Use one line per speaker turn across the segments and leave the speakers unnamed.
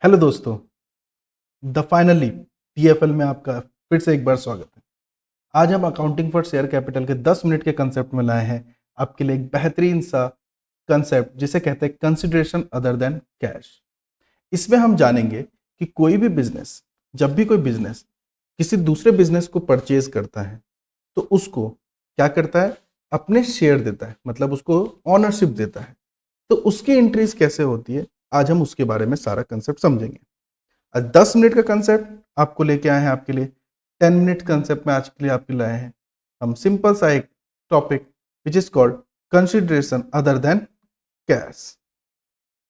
Hello दोस्तों, the finally TfL में आपका फिर से एक बार स्वागत है। आज हम अकाउंटिंग फॉर शेयर कैपिटल के 10 मिनट के कंसेप्ट में लाए हैं आपके लिए एक बेहतरीन सा कंसेप्ट जिसे कहते हैं कंसिडरेशन अदर देन कैश। इसमें हम जानेंगे कि कोई भी बिजनेस, जब भी कोई बिजनेस किसी दूसरे बिजनेस को परचेज करता है तो उसको क्या करता है, अपने शेयर देता है, मतलब उसको ऑनरशिप देता है। तो उसकी एंट्रीज कैसे होती है, आज हम उसके बारे में सारा कंसेप्ट समझेंगे। 10 मिनट का कंसेप्ट आपको लेके आए हैं आपके लिए। 10 मिनट कंसेप्ट में आज के लिए आपके लाए हैं हम सिंपल सा एक topic which is called consideration other than cash.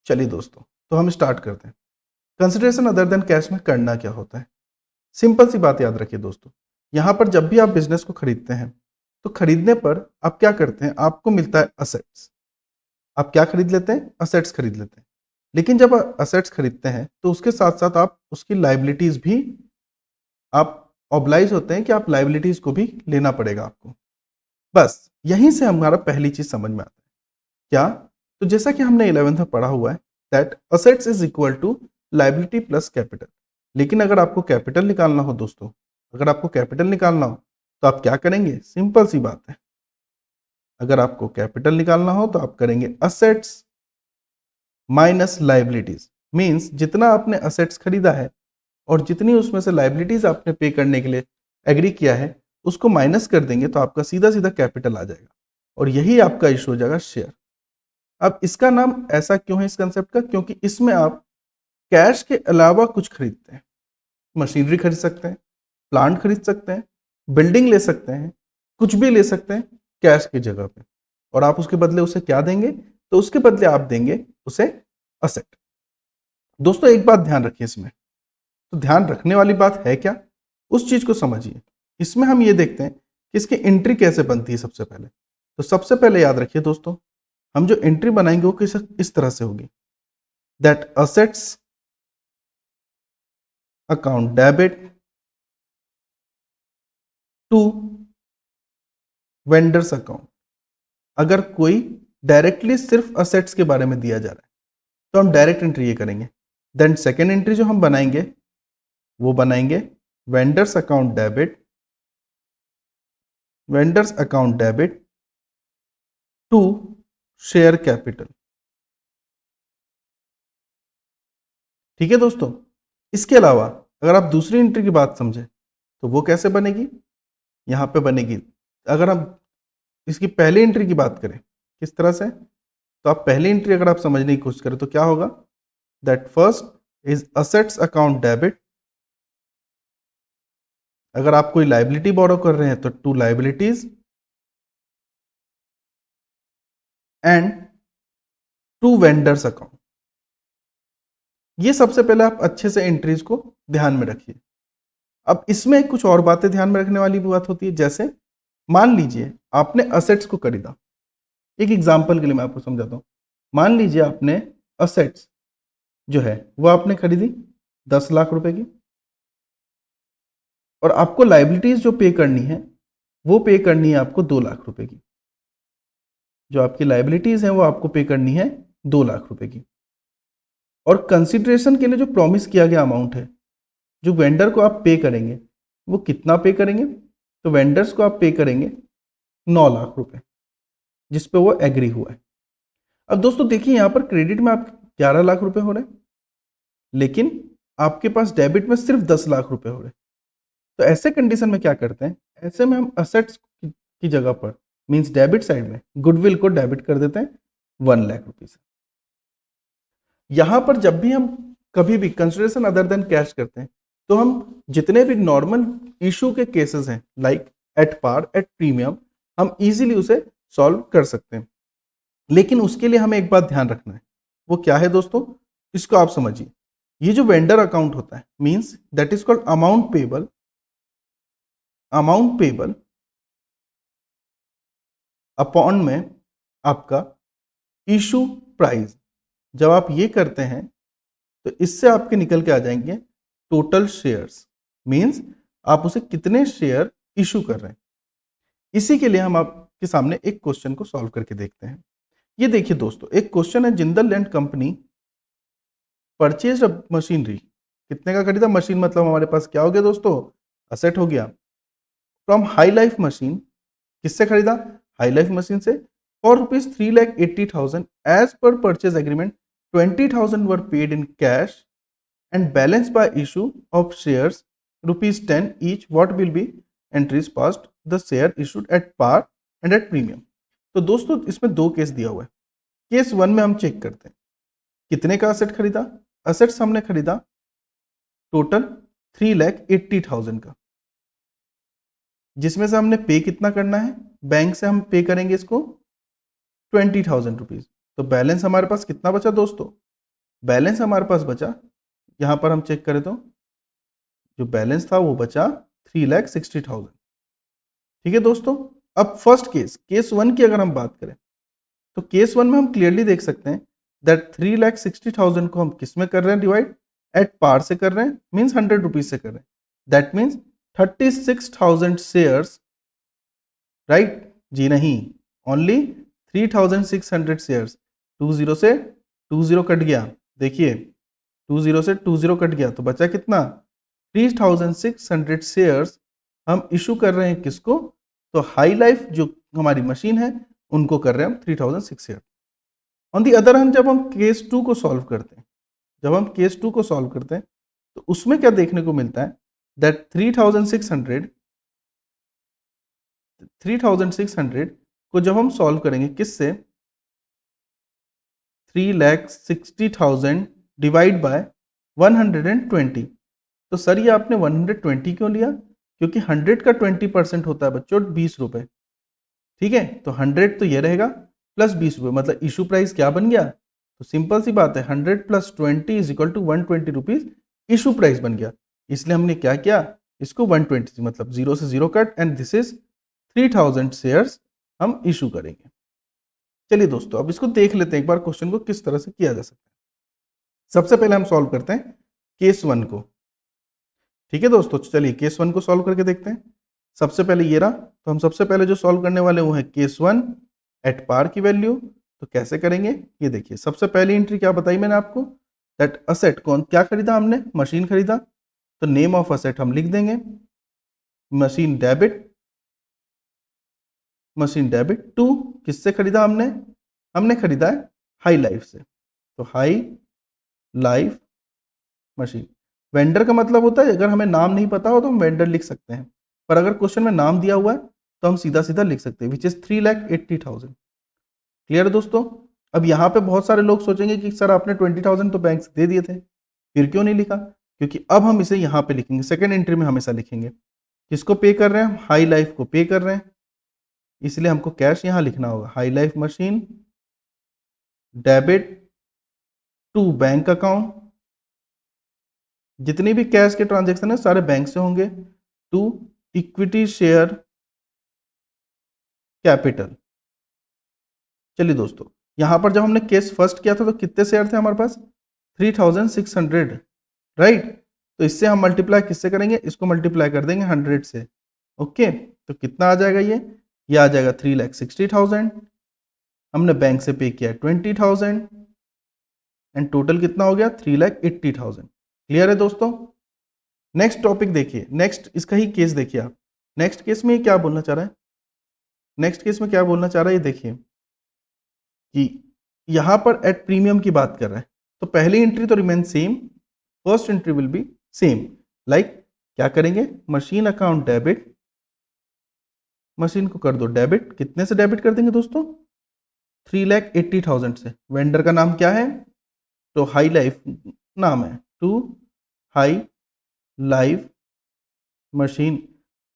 चलिए दोस्तों, तो हम स्टार्ट करते हैं। कंसिडरेशन अदर देन कैश में करना क्या होता है, सिंपल सी बात याद रखिए दोस्तों। यहां पर जब भी आप बिजनेस को खरीदते हैं तो खरीदने पर आप क्या करते हैं, आपको मिलता है असेट्स। आप क्या खरीद लेते हैं, असेट्स खरीद लेते हैं। लेकिन जब असेट्स खरीदते हैं तो उसके साथ साथ आप उसकी लाइबिलिटीज भी, आप ऑब्लाइज होते हैं कि आप लाइबिलिटीज को भी लेना पड़ेगा आपको। बस यहीं से हमारा पहली चीज समझ में आता है क्या, तो जैसा कि हमने 11th में पढ़ा हुआ है that assets is equal to liability plus capital. लेकिन अगर आपको कैपिटल निकालना हो दोस्तों, अगर आपको कैपिटल निकालना हो तो आप क्या करेंगे, सिंपल सी बात है। अगर आपको कैपिटल निकालना हो तो आप करेंगे असेट्स माइनस लाइबिलिटीज। मीन्स जितना आपने असेट्स खरीदा है और जितनी उसमें से लाइबिलिटीज आपने पे करने के लिए एग्री किया है उसको माइनस कर देंगे तो आपका सीधा सीधा कैपिटल आ जाएगा और यही आपका इशू हो जाएगा शेयर। अब इसका नाम ऐसा क्यों है इस कंसेप्ट का, क्योंकि इसमें आप कैश के अलावा कुछ खरीदते हैं। मशीनरी खरीद सकते हैं, प्लांट खरीद सकते हैं, बिल्डिंग ले सकते हैं, कुछ भी ले सकते हैं कैश की जगह पे। और आप उसके बदले उसे क्या देंगे, तो उसके बदले आप देंगे उसे असेट। दोस्तों एक बात ध्यान रखिए, इसमें तो ध्यान रखने वाली बात है क्या, उस चीज को समझिए। इसमें हम ये देखते हैं कि इसकी एंट्री कैसे बनती है। सबसे पहले तो सबसे पहले याद रखिए दोस्तों, हम जो एंट्री बनाएंगे वो इस तरह से होगी that assets account debit to vendors account. अगर कोई डायरेक्टली सिर्फ असेट्स के बारे में दिया जा रहा है तो हम डायरेक्ट एंट्री ये करेंगे। देन सेकेंड एंट्री जो हम बनाएंगे वो बनाएंगे vendors account debit, vendors account debit to share capital. ठीक है दोस्तों, इसके अलावा अगर आप दूसरी एंट्री की बात समझें तो वो कैसे बनेगी, यहां पे बनेगी। अगर हम इसकी पहली एंट्री की बात करें किस तरह से, तो आप पहली एंट्री अगर आप समझने की कोशिश करें तो क्या होगा that first is assets account debit. अगर आप कोई लाइबिलिटी बोरो कर रहे हैं तो to liabilities and to vendors account. ये सबसे पहले आप अच्छे से एंट्रीज को ध्यान में रखिए। अब इसमें कुछ और बातें ध्यान में रखने वाली भी बात होती है, जैसे मान लीजिए आपने असेट्स को खरीदा। एक एग्जांपल के लिए मैं आपको समझाता हूं। मान लीजिए आपने असेट्स जो है वो आपने खरीदी 10 लाख रुपए की, और आपको लाइबिलिटीज जो पे करनी है वो पे करनी है आपको 2 लाख रुपए की। जो आपकी लाइबिलिटीज है वो आपको पे करनी है 2 लाख रुपए की। और कंसिडरेशन के लिए जो प्रॉमिस किया गया अमाउंट है, जो वेंडर को आप पे करेंगे, वो कितना पे करेंगे, तो वेंडर्स को आप पे करेंगे 9 लाख रुपए, जिस पे वो एग्री हुआ है। अब दोस्तों देखिए, यहां पर क्रेडिट में आप 11 लाख रुपए हो रहे हैं, लेकिन आपके पास डेबिट में सिर्फ 10 लाख रुपए हो रहे हैं। तो ऐसे कंडीशन में क्या करते हैं, ऐसे में हम असेट्स की जगह पर मींस डेबिट साइड में गुडविल को डेबिट कर देते हैं 1 लाख रुपीज। यहां पर जब भी हम कभी भी कंसिडरेशन अदर देन कैश करते हैं तो हम जितने भी नॉर्मल इशू के केसेस हैं like at par at premium, हम इजीली उसे सॉल्व कर सकते हैं। लेकिन उसके लिए हमें एक बात ध्यान रखना है, वो क्या है दोस्तों, इसको आप समझिए। ये जो वेंडर अकाउंट होता है means that is called amount payable, amount payable upon में आपका इशू प्राइस। जब आप ये करते हैं तो इससे आपके निकल के आ जाएंगे टोटल शेयर्स, मींस आप उसे कितने शेयर इशू कर रहे हैं। इसी के लिए हम आपके सामने एक क्वेश्चन को सॉल्व करके देखते हैं। ये देखिए दोस्तों, एक क्वेश्चन है, Jindal land company purchase machinery, कितने का खरीदा? मशीन मतलब हमारे पास क्या हो गया दोस्तों? असेट हो गया। फ्रॉम हाई लाइफ मशीन, किससे खरीदा? हाई लाइफ मशीन से। For ₹3,80,000 as per purchase agreement 20,000 were paid in cash and balance by issue of shares ₹10 each. What will be entries past the share issued at par and at premium? तो दोस्तों इसमें दो case दिया हुआ है। Case 1 में हम check करते हैं कितने का असेट खरीदा। असेट्स हमने खरीदा टोटल 3,80,000 का, जिसमें से हमने पे कितना करना है? बैंक से हम पे करेंगे इसको 20,000 रुपीज। तो बैलेंस हमारे पास कितना बचा दोस्तों? बैलेंस हमारे पास बचा, यहां पर हम चेक करें तो जो बैलेंस था वो बचा 3,60,000। ठीक है दोस्तों। अब फर्स्ट केस, केस 1 की अगर हम बात करें तो केस 1 में हम क्लियरली देख सकते हैं दैट 3,60,000 को हम किस में कर रहे हैं डिवाइड? एट पार से कर रहे हैं, मीन्स 100 रुपीज से कर रहे हैं। That means 36,000 shares, right? जी नहीं, ओनली 3,600 शेयर्स। 20 से 20 कट गया, देखिए 20 से 20 कट गया तो बचा कितना? 3,600 शेयर्स हम इशू कर रहे हैं किसको? तो हाई लाइफ जो हमारी मशीन है उनको कर रहे हैं हम 3,600। ऑन दी अदर हैंड जब हम केस 2 को सॉल्व करते हैं, जब हम केस 2 को सॉल्व करते हैं तो उसमें क्या देखने को मिलता है दैट 3,600 को जब हम सॉल्व करेंगे किससे? 3,60,000 डिवाइड बाय 120। तो सर ये आपने 120 क्यों लिया? क्योंकि 100 का 20% होता है बच्चों 20 रुपए। ठीक है, तो 100 तो ये रहेगा प्लस 20 रुपए, मतलब इशू प्राइस क्या बन गया? तो सिंपल सी बात है 100 plus 20 is equal to 120 rupees issue price बन गया। इसलिए हमने क्या किया? इसको 120 मतलब 0 से 0 cut and this is 3,000 shares हम इशू करेंगे। चलिए दोस्तों अब इसको देख लेते हैं एक बार क्वेश्चन को किस तरह से किया जा सकता है। सबसे पहले हम सॉल्व करते हैं केस 1 को। ठीक है दोस्तों, चलिए केस 1 को सॉल्व करके देखते हैं। सबसे पहले ये रहा, तो हम सबसे पहले जो सॉल्व करने वाले वो है केस 1 एट पार की वैल्यू। तो कैसे करेंगे ये देखिए। सबसे पहली एंट्री क्या बताई मैंने आपको? दैट असेट कौन क्या खरीदा हमने? मशीन खरीदा। तो नेम ऑफ असेट हम लिख देंगे machine debit. Machine debit to किससे खरीदा हमने? हमने खरीदा है हाई लाइफ से, तो हाई लाइफ मशीन। वेंडर का मतलब होता है अगर हमें नाम नहीं पता हो तो हम वेंडर लिख सकते हैं, पर अगर क्वेश्चन में नाम दिया हुआ है तो हम सीधा सीधा लिख सकते हैं विच इज 3,80,000। क्लियर है दोस्तों? अब यहाँ पे बहुत सारे लोग सोचेंगे कि सर आपने 20,000 तो बैंक से दे दिए थे, फिर क्यों नहीं लिखा? क्योंकि अब हम इसे यहाँ पे लिखेंगे, सेकेंड एंट्री में हमेशा लिखेंगे। किसको पे कर रहे हैं? हम हाई लाइफ को पे कर रहे हैं, इसलिए हमको कैश यहाँ लिखना होगा। High life machine debit to bank account, जितनी भी कैश के ट्रांजेक्शन है सारे बैंक से होंगे, टू इक्विटी शेयर कैपिटल। चलिए दोस्तों, यहां पर जब हमने केस फर्स्ट किया था तो कितने शेयर थे हमारे पास? 3,600, राइट? तो इससे हम मल्टीप्लाई किससे करेंगे? इसको मल्टीप्लाई कर देंगे 100 से। ओके, तो कितना आ जाएगा ये आ जाएगा 3,60,000। हमने बैंक से पे किया 20,000 एंड टोटल कितना हो गया? 3,80,000। क्लियर है दोस्तों? नेक्स्ट टॉपिक देखिए, नेक्स्ट इसका ही केस देखिए आप। नेक्स्ट केस में क्या बोलना चाह रहा है? नेक्स्ट केस में क्या बोलना चाह रहा है ये देखिए कि यहां पर एट प्रीमियम की बात कर रहा है। तो पहली एंट्री तो remain same, first entry will be same. Like क्या करेंगे? मशीन अकाउंट डेबिट, मशीन को कर दो डेबिट। कितने से डेबिट कर देंगे दोस्तों? 3,80,000 से। वेंडर का नाम क्या है? तो हाई लाइफ नाम है, टू हाई लाइफ मशीन।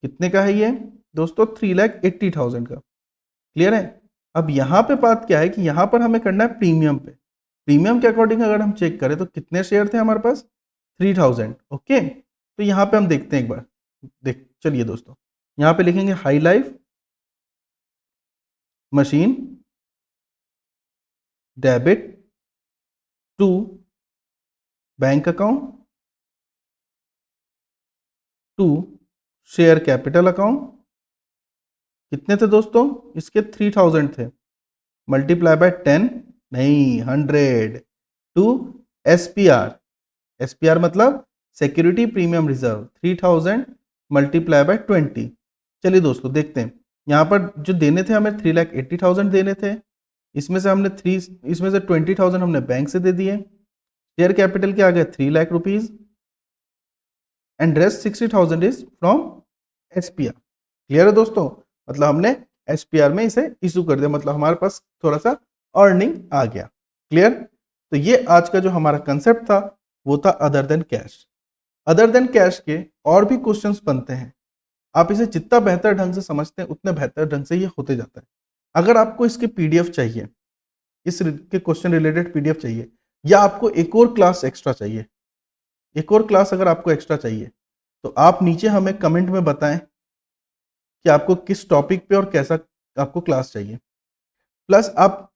कितने का है ये दोस्तों? 3,80,000 का। क्लियर है? अब यहाँ पे बात क्या है कि यहाँ पर हमें करना है प्रीमियम पे। प्रीमियम के अकॉर्डिंग अगर हम चेक करें तो कितने शेयर थे हमारे पास? 3,000। ओके, तो यहाँ पे हम देखते हैं एक बार। देख चलिए दोस्तों, यहाँ पे लिखेंगे high life machine debit to bank account to share capital account. कितने थे दोस्तों? इसके 3,000 थे, मल्टीप्लाई बाय 10 नहीं 100 टू SPR मतलब security premium reserve 3000 multiply by 20। चलिए दोस्तों देखते हैं, यहाँ पर जो देने थे हमें 3,80,000 देने थे, इसमें से 20,000 हमने बैंक से दे दिए, शेयर कैपिटल के आ गए 3 lakh rupees and rest 60,000 is from SPR। Clear है दोस्तों, मतलब हमने SPR में इसे इशू कर दिया, मतलब हमारे पास थोड़ा सा अर्निंग आ गया। क्लियर, तो ये आज का जो हमारा कंसेप्ट था वो था other than cash. Other than cash के और भी क्वेश्चंस बनते हैं, आप इसे जितना बेहतर ढंग से समझते हैं उतने बेहतर ढंग से ये होते जाता है। अगर आपको इसके PDF चाहिए, के क्वेश्चन रिलेटेड PDF चाहिए, या आपको एक और क्लास एक्स्ट्रा चाहिए, एक और क्लास अगर आपको एक्स्ट्रा चाहिए तो आप नीचे हमें कमेंट में बताएं कि आपको किस टॉपिक पे और कैसा आपको क्लास चाहिए। प्लस आप,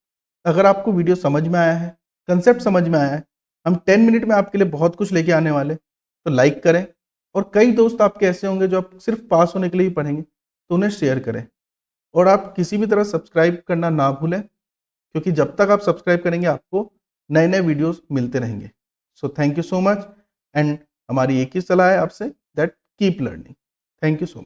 अगर आपको वीडियो समझ में आया है, कंसेप्ट समझ में आया है, हम 10 मिनट में आपके लिए बहुत कुछ लेके आने वाले, तो लाइक करें। और कई दोस्त आपके ऐसे होंगे जो आप सिर्फ पास होने के लिए ही पढ़ेंगे, तो उन्हें शेयर करें। और आप किसी भी तरह सब्सक्राइब करना ना भूलें, क्योंकि जब तक आप सब्सक्राइब करेंगे आपको नए नए वीडियोस मिलते रहेंगे। So thank you so much, and हमारी एक ही सलाह है आपसे, that keep learning. Thank you so much.